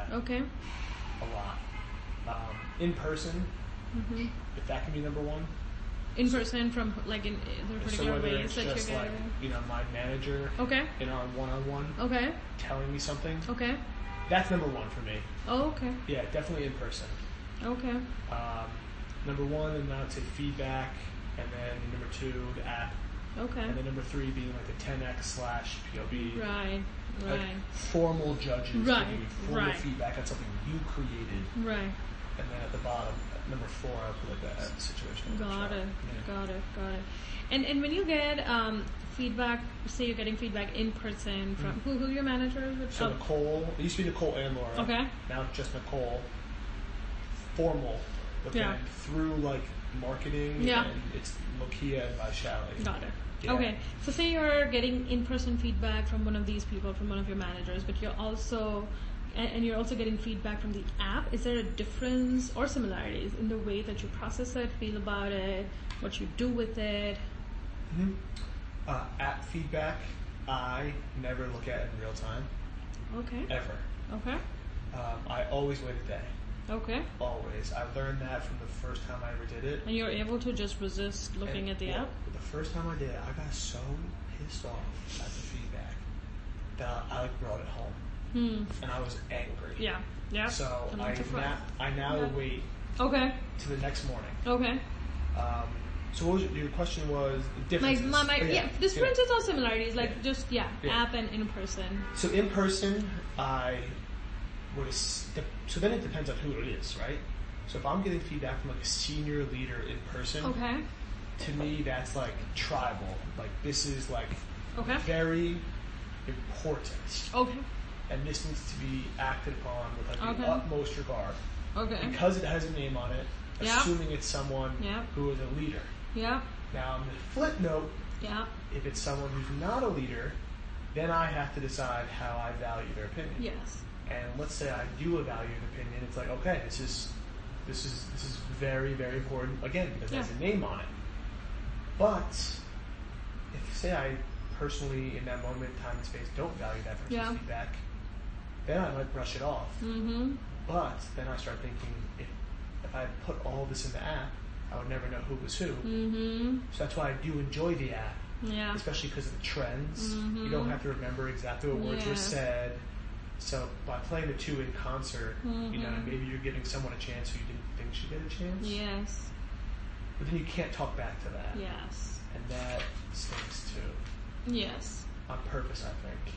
that. Okay. A lot. In person, if that can be number one. In person from like in the particular whether ways it's that just you're like, getting. my manager in our one-on-one telling me something. Okay. That's number one for me. Oh, okay. Yeah, definitely in person. Okay. Number one, and I would say feedback, and then number two, the app. Okay. And then number three being like the 10x/POB. Right. Like formal judges giving you formal feedback on something you created. Right. And then at the bottom, at number four, I would put like that situation. Got it. Yeah. Got it. And when you get feedback, say you're getting feedback in person from who your manager is with? So Nicole, it used to be Nicole and Laura. Okay. Now it's just Nicole. Formal, but then through like marketing, and it's Lokia and Vaishali. Got it. Yeah. Okay, so say you're getting in-person feedback from one of these people, from one of your managers, but you're also getting feedback from the app. Is there a difference or similarities in the way that you process it, feel about it, what you do with it? App feedback, I never look at in real time. Okay. Ever. Okay. I always wait a day. Okay. Always. I learned that from the first time I ever did it. And you're able to just resist looking at the app? The first time I did it, I got so pissed off at the feedback that I brought it home. And I was angry. Yeah. Yeah. So I now wait to the next morning. Okay. So what was your question was differences? Differences or similarities, app and in person. So in person, so then it depends on who it is, right? So if I'm getting feedback from like a senior leader in person, to me that's like tribal. Like this is like very important. Okay. And this needs to be acted upon with like the utmost regard. Okay. Because it has a name on it, assuming it's someone who is a leader. Yeah. Now on the flip note, if it's someone who's not a leader, then I have to decide how I value their opinion. Yes. And let's say I do value an opinion, it's like, okay, this is very, very important, again, because it has a name on it. But if, say, I personally, in that moment, time and space, don't value that person's feedback, then I might brush it off. But then I start thinking, if I put all this in the app, I would never know who was who. So that's why I do enjoy the app, especially because of the trends. You don't have to remember exactly what words were said. So by playing the two in concert, maybe you're giving someone a chance who you didn't think should get a chance. Yes. But then you can't talk back to that. Yes. And that stinks too. Yes. On purpose, I think.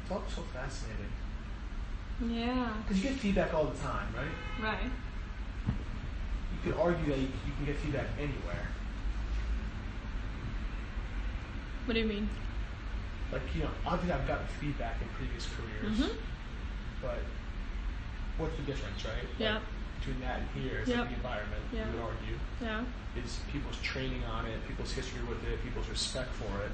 It's all so fascinating. Yeah. Because you get feedback all the time, right? Right. You could argue that you can get feedback anywhere. What do you mean? Like, obviously I've gotten feedback in previous careers, but what's the difference, right? Yeah. Between that and here is like the environment, you would argue. Yeah. Is people's training on it, people's history with it, people's respect for it.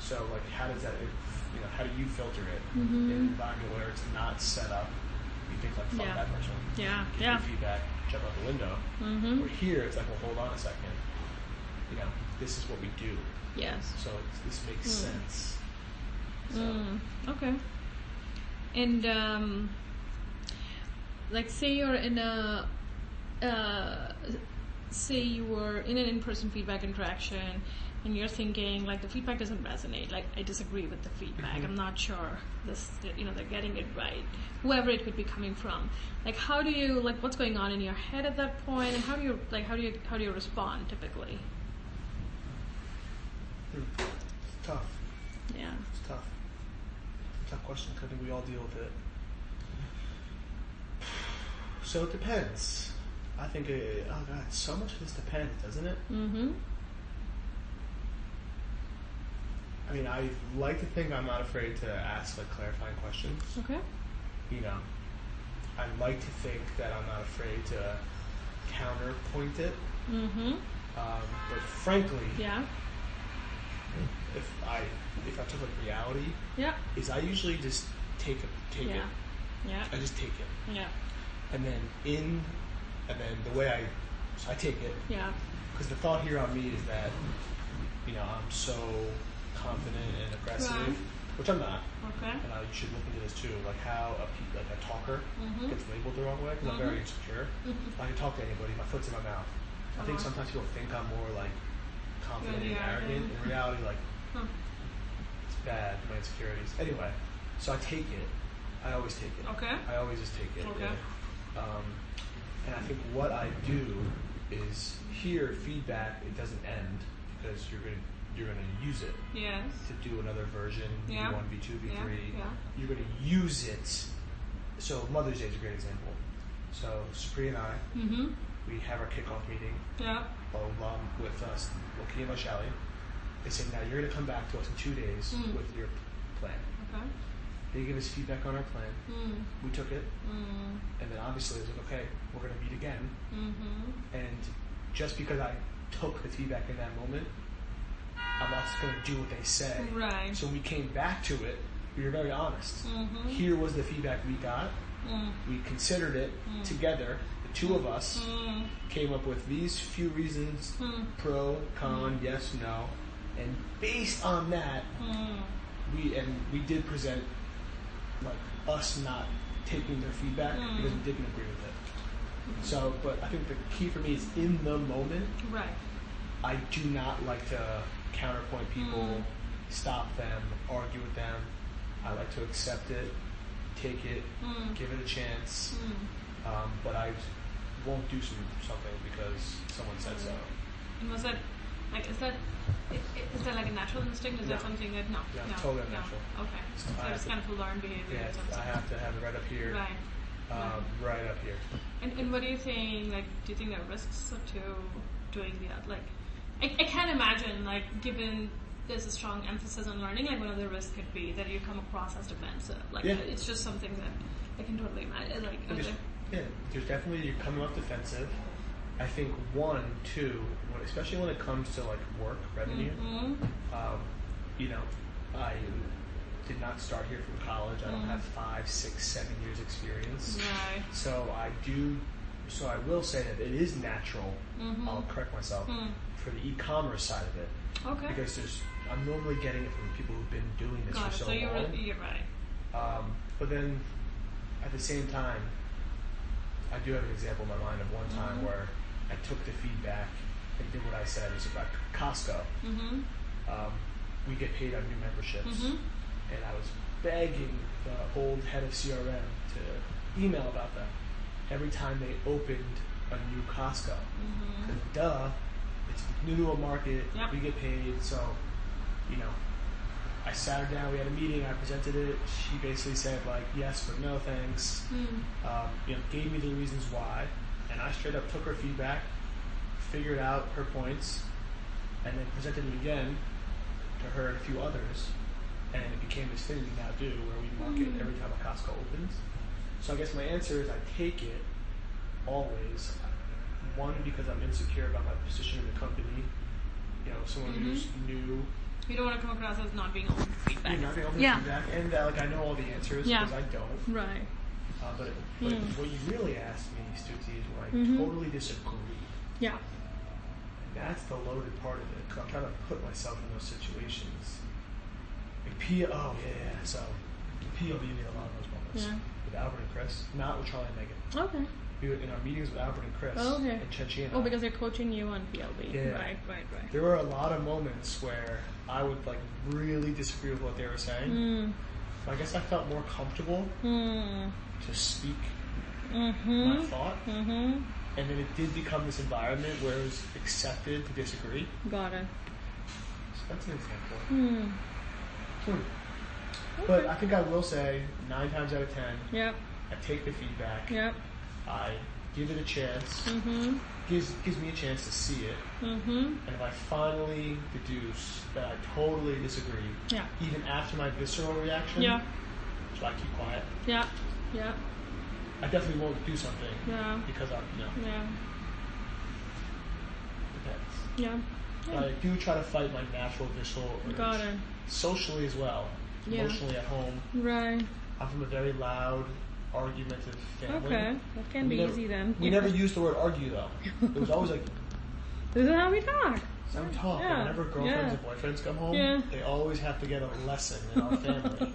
So, like, how does that, how do you filter it in an environment where it's not set up? You think, like, fuck that person. Yeah. Give feedback, jump out the window. Or here, it's like, well, hold on a second. This is what we do. Yes. So this makes sense. So. Okay. And like, say you're in say you were in an in-person feedback interaction, and you're thinking like the feedback doesn't resonate. Like, I disagree with the feedback. I'm not sure they're getting it right. Whoever it could be coming from. Like, how do you what's going on in your head at that point, and how do you respond typically? It's tough. Yeah. It's tough. It's a tough question because I think we all deal with it. So it depends. I think, so much of this depends, doesn't it? I mean, I like to think I'm not afraid to ask clarifying questions. Okay. I like to think that I'm not afraid to counterpoint it. But frankly, if I took reality, is I usually just take it. Yeah. I just take it. Yeah. And then the way I take it. Yeah. Because the thought here on me is that, I'm so confident and aggressive which I'm not. Okay. And you should look into this too, like how a talker gets labeled the wrong way, because I'm very insecure. I can talk to anybody, my foot's in my mouth. I think sometimes people think I'm more like confident and arrogant. In reality, like it's bad, my insecurities. Anyway, so I take it. I always take it. Okay. I always just take it. Okay. And I think what I do is hear feedback. It doesn't end because you're gonna use it. Yes. To do another version, Yeah. V1, V2, V3. Yeah. You're gonna use it. So Mother's Day is a great example. So Supriya and I, we have our kickoff meeting. Yeah. Along with us, Loki and Vaishali. They say, now you're gonna come back to us in 2 days with your plan. Okay. They give us feedback on our plan. We took it, and then obviously it was like, okay, we're going to meet again. And just because I took the feedback in that moment, I'm not just going to do what they say. Right. So when we came back to it, we were very honest. Here was the feedback we got. We considered it together. The two of us came up with these few reasons: pro, con, yes, no, and based on that, we did present. Like us not taking their feedback because we didn't agree with it. So, but I think the key for me is in the moment. Right. I do not like to counterpoint people, stop them, argue with them. I like to accept it, take it, give it a chance. But I won't do something because someone said so. And was that like is that like a natural instinct? Is that something that no, totally unnatural. Okay, so it's kind of a learned behavior. Yeah, I have to have it right up here. Right. Right up here. And what do you think? Like, do you think there are risks to doing that? Like, I can't imagine. Like, given there's a strong emphasis on learning, like one of the risks could be that you come across as defensive. Like, it's just something that I can totally imagine. Like, there's definitely you're coming off defensive. I think 1, 2, especially when it comes to like work revenue. You know, I did not start here from college. I don't have 5, 6, 7 years experience. Right. So I will say that it is natural. I'll correct myself for the e-commerce side of it. Okay. Because I'm normally getting it from people who've been doing this for so long. You're right. But then at the same time, I do have an example in my mind of one time where I took the feedback and did what I said. It's about Costco. We get paid on new memberships. And I was begging the old head of CRM to email about that every time they opened a new Costco. Duh, it's new to a market, we get paid, so, you know, I sat her down, we had a meeting, I presented it, she basically said, like, yes, but no thanks, you know, gave me the reasons why, and I straight up took her feedback, figured out her points, and then presented it again to her and a few others, and it became this thing we now do where we market every time a Costco opens. So I guess my answer is I take it always. 1, because I'm insecure about my position in the company. You know, someone who's new. You don't want to come across as not being open to feedback. Not being open to feedback, and like I know all the answers because I don't. Right. But what you really asked me, Stuti, is when I totally disagree. Yeah. And that's the loaded part of it, because I'm trying to put myself in those situations. Like so PLB made a lot of those moments. Yeah. With Albert and Chris, not with Charlie and Megan. Okay. We were in our meetings with Albert and Chris and Chechi and I. because they're coaching you on PLB. Yeah. Right. There were a lot of moments where I would like really disagree with what they were saying. I guess I felt more comfortable to speak my thought. And then it did become this environment where it was accepted to disagree. Got it. So that's an example. But I think I will say 9 times out of 10, I take the feedback. I give it a chance. Gives me a chance to see it. And if I finally deduce that I totally disagree, even after my visceral reaction, so I keep quiet. I definitely won't do something because I'm depends. But I do try to fight my natural visceral urge. Got it. Socially as well. Emotionally at home. Right. I'm from a very loud, argumentative family. Okay, that can be easy then. We never used the word argue though. It was always like, this is how we talk. So we talk, Yeah. and whenever girlfriends Yeah. and boyfriends come home, Yeah. they always have to get a lesson in our family.